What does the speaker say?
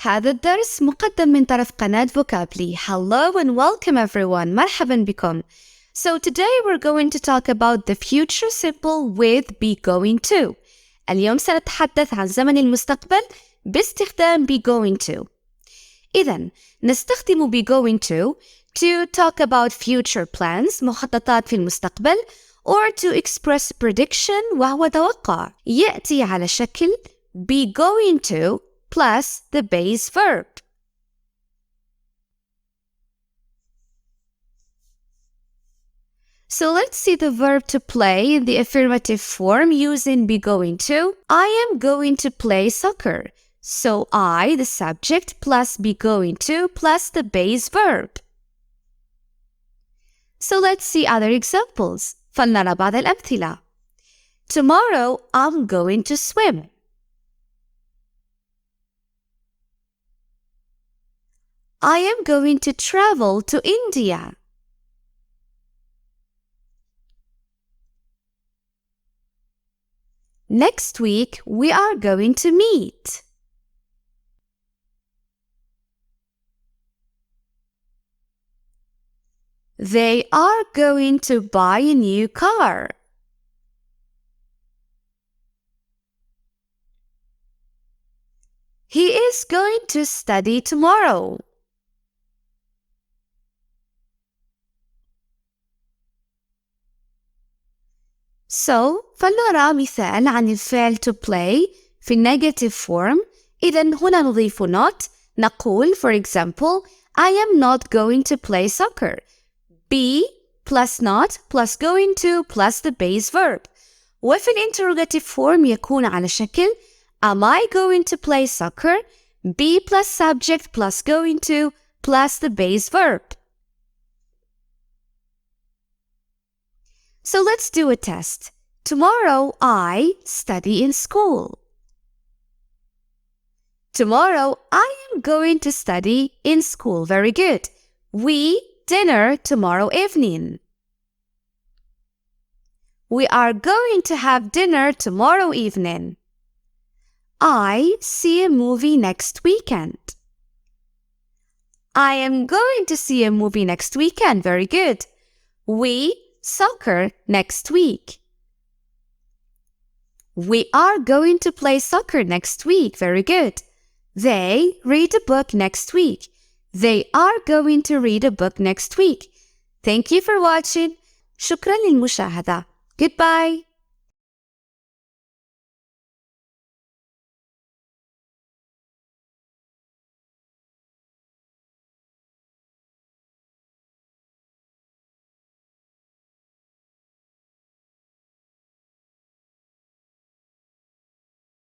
هذا الدرس مقدم من طرف قناة Vocably. Hello and welcome everyone. مرحبا بكم. So today we're going to talk about the future simple with be going to. اليوم سنتحدث عن زمن المستقبل باستخدام be going to. إذن نستخدم be going to talk about future plans مخططات في المستقبل or to express prediction وهو توقع. يأتي على شكل be going to plus the base verb. So let's see the verb to play in the affirmative form using be going to. I am going to play soccer. So I, the subject, plus be going to plus the base verb. So let's see other examples. فلنرى بعض الأمثلة. Tomorrow I'm going to swim. I am going to travel to India. Next week, we are going to meet. They are going to buy a new car. He is going to study tomorrow. So, فلنرى مثال عن الفعل to play في negative form. إذن هنا نضيف not. نقول for example I am not going to play soccer. Be plus not plus going to plus the base verb. وفي interrogative form يكون على شكل Am I going to play soccer? Be plus subject plus going to plus the base verb. So let's do a test. Tomorrow I study in school. Tomorrow I am going to study in school. Very good. We dinner tomorrow evening. We are going to have dinner tomorrow evening. I see a movie next weekend. I am going to see a movie next weekend. Very good. We soccer next week. We are going to play soccer next week. Very good. They read a book next week. They are going to read a book next week. Thank you for watching. شكرا للمشاهدة. Goodbye.